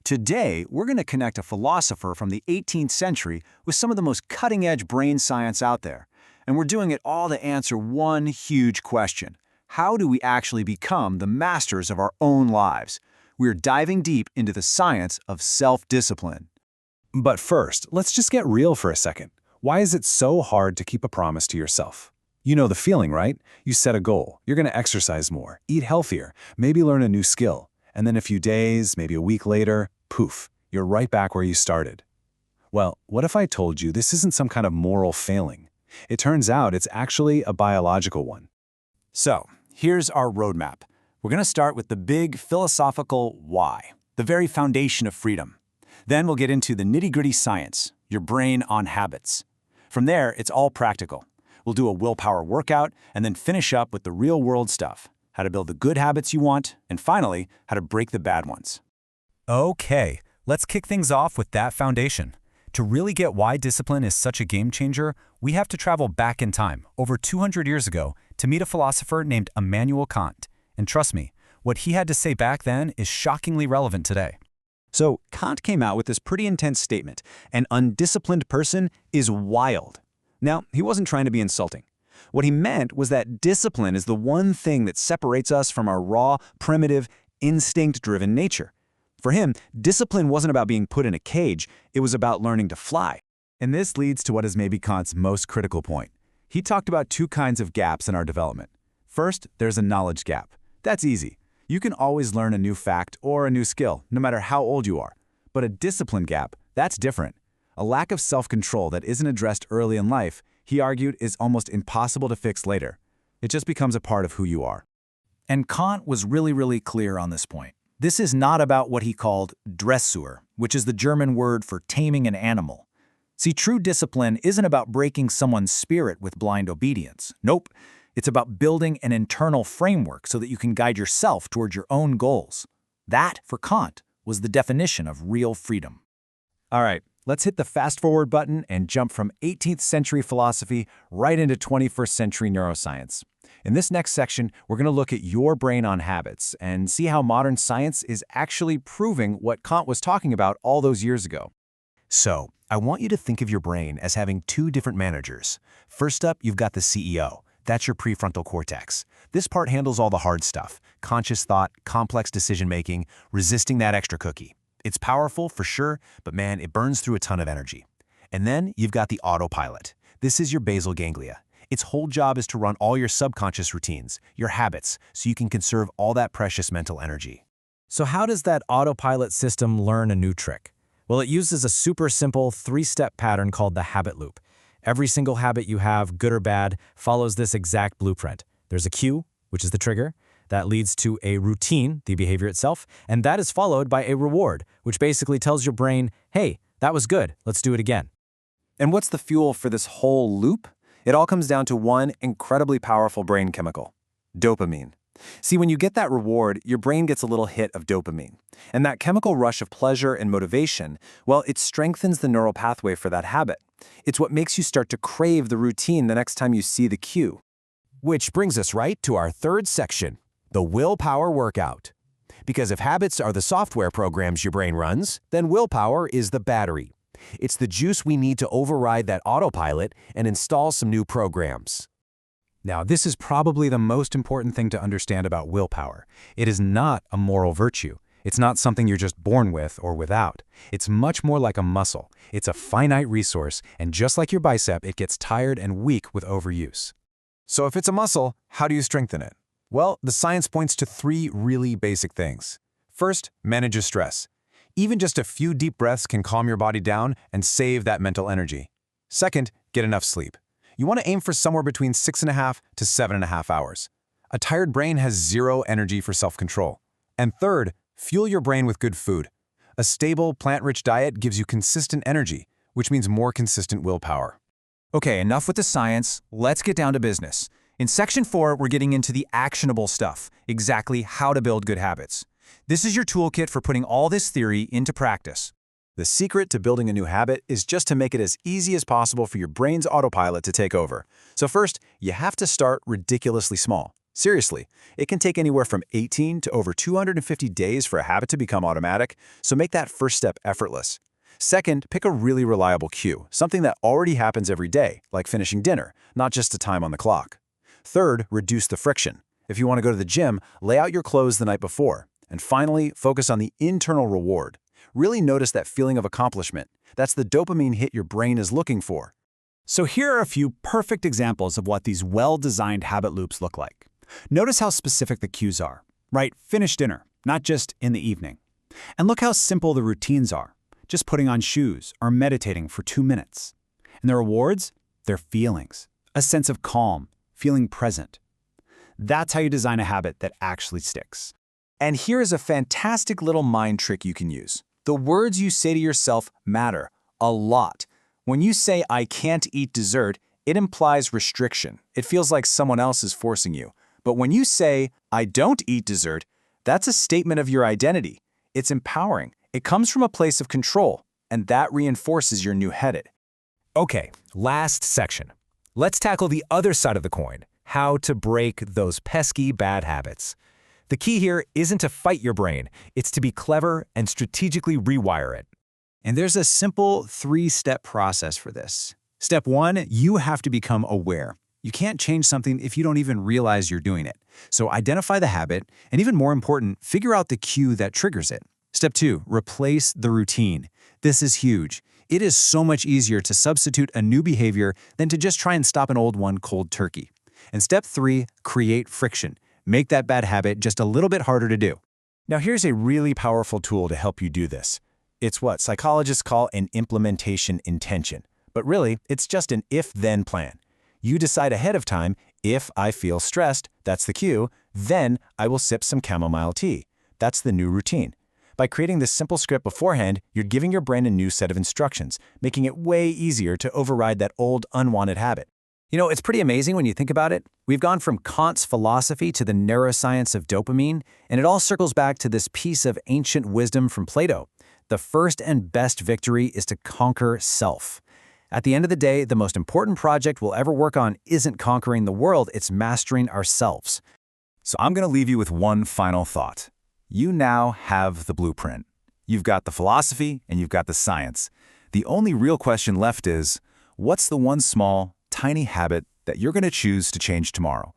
Today, we're going to connect a philosopher from the 18th century with some of the most cutting-edge brain science out there. And we're doing it all to answer one huge question. How do we actually become the masters of our own lives? We're diving deep into the science of self-discipline. But first, let's just get real for a second. Why is it so hard to keep a promise to yourself? You know the feeling, right? You set a goal. You're going to exercise more, eat healthier, maybe learn a new skill. And then a few days, maybe a week later, poof, you're right back where you started. Well, what if I told you this isn't some kind of moral failing? It turns out it's actually a biological one. So, here's our roadmap. We're going to start with the big philosophical why, the very foundation of freedom. Then we'll get into the nitty-gritty science, your brain on habits. From there, it's all practical. We'll do a willpower workout and then finish up with the real-world stuff, how to build the good habits you want, and finally, how to break the bad ones. Okay, let's kick things off with that foundation. To really get why discipline is such a game changer, we have to travel back in time, over 200 years ago, to meet a philosopher named Immanuel Kant. And trust me, what he had to say back then is shockingly relevant today. So, Kant came out with this pretty intense statement: an undisciplined person is wild. Now, he wasn't trying to be insulting. What he meant was that discipline is the one thing that separates us from our raw, primitive, instinct-driven nature. For him, discipline wasn't about being put in a cage, it was about learning to fly. And this leads to what is maybe Kant's most critical point. He talked about two kinds of gaps in our development. First, there's a knowledge gap. That's easy. You can always learn a new fact or a new skill, no matter how old you are. But a discipline gap, that's different. A lack of self-control that isn't addressed early in life, he argued, is almost impossible to fix later. It just becomes a part of who you are. And Kant was really clear on this point. This is not about what he called Dressur, which is the German word for taming an animal. See, true discipline isn't about breaking someone's spirit with blind obedience. Nope. It's about building an internal framework so that you can guide yourself towards your own goals. That, for Kant, was the definition of real freedom. All right, let's hit the fast-forward button and jump from 18th century philosophy right into 21st century neuroscience. In this next section, we're going to look at your brain on habits and see how modern science is actually proving what Kant was talking about all those years ago. So, I want you to think of your brain as having two different managers. First up, you've got the CEO. That's your prefrontal cortex. This part handles all the hard stuff: conscious thought, complex decision-making, resisting that extra cookie. It's powerful, for sure, but man, it burns through a ton of energy. And then you've got the autopilot. This is your basal ganglia. Its whole job is to run all your subconscious routines, your habits, so you can conserve all that precious mental energy. So how does that autopilot system learn a new trick? Well, it uses a super simple three-step pattern called the habit loop. Every single habit you have, good or bad, follows this exact blueprint. There's a cue, which is the trigger, that leads to a routine, the behavior itself, and that is followed by a reward, which basically tells your brain, hey, that was good, let's do it again. And what's the fuel for this whole loop? It all comes down to one incredibly powerful brain chemical: dopamine. See, when you get that reward, your brain gets a little hit of dopamine. And that chemical rush of pleasure and motivation, well, it strengthens the neural pathway for that habit. It's what makes you start to crave the routine the next time you see the cue. Which brings us right to our third section, the willpower workout. Because if habits are the software programs your brain runs, then willpower is the battery. It's the juice we need to override that autopilot and install some new programs. Now, this is probably the most important thing to understand about willpower. It is not a moral virtue. It's not something you're just born with or without. It's much more like a muscle. It's a finite resource, and just like your bicep, it gets tired and weak with overuse. So if it's a muscle, how do you strengthen it? Well, the science points to three really basic things. First, manage your stress. Even just a few deep breaths can calm your body down and save that mental energy. Second, get enough sleep. You want to aim for somewhere between 6.5 to 7.5 hours. A tired brain has zero energy for self-control. And third, fuel your brain with good food. A stable, plant-rich diet gives you consistent energy, which means more consistent willpower. Okay, enough with the science. Let's get down to business. In Section 4, we're getting into the actionable stuff, exactly how to build good habits. This is your toolkit for putting all this theory into practice. The secret to building a new habit is just to make it as easy as possible for your brain's autopilot to take over. So first, you have to start ridiculously small. Seriously, it can take anywhere from 18 to over 250 days for a habit to become automatic, so make that first step effortless. Second, pick a really reliable cue, something that already happens every day, like finishing dinner, not just a time on the clock. Third, reduce the friction. If you want to go to the gym, lay out your clothes the night before. And finally, focus on the internal reward. Really notice that feeling of accomplishment. That's the dopamine hit your brain is looking for. So here are a few perfect examples of what these well-designed habit loops look like. Notice how specific the cues are. Right, finish dinner, not just in the evening. And look how simple the routines are. Just putting on shoes or meditating for 2 minutes. And the rewards? They're feelings. A sense of calm, feeling present. That's how you design a habit that actually sticks. And here is a fantastic little mind trick you can use. The words you say to yourself matter a lot. When you say, "I can't eat dessert," it implies restriction. It feels like someone else is forcing you. But when you say, "I don't eat dessert," that's a statement of your identity. It's empowering. It comes from a place of control, and that reinforces your new habit. Okay, last section. Let's tackle the other side of the coin, how to break those pesky bad habits. The key here isn't to fight your brain, it's to be clever and strategically rewire it. And there's a simple 3-step process for this. Step 1, you have to become aware. You can't change something if you don't even realize you're doing it. So identify the habit, and even more important, figure out the cue that triggers it. Step 2, replace the routine. This is huge. It is so much easier to substitute a new behavior than to just try and stop an old one cold turkey. And step 3, create friction. Make that bad habit just a little bit harder to do. Now here's a really powerful tool to help you do this. It's what psychologists call an implementation intention. But really, it's just an if-then plan. You decide ahead of time, if I feel stressed, that's the cue, then I will sip some chamomile tea. That's the new routine. By creating this simple script beforehand, you're giving your brain a new set of instructions, making it way easier to override that old, unwanted habit. You know, it's pretty amazing when you think about it. We've gone from Kant's philosophy to the neuroscience of dopamine, and it all circles back to this piece of ancient wisdom from Plato. The first and best victory is to conquer self. At the end of the day, the most important project we'll ever work on isn't conquering the world, it's mastering ourselves. So I'm going to leave you with one final thought. You now have the blueprint. You've got the philosophy and you've got the science. The only real question left is, what's the one small, tiny habit that you're going to choose to change tomorrow?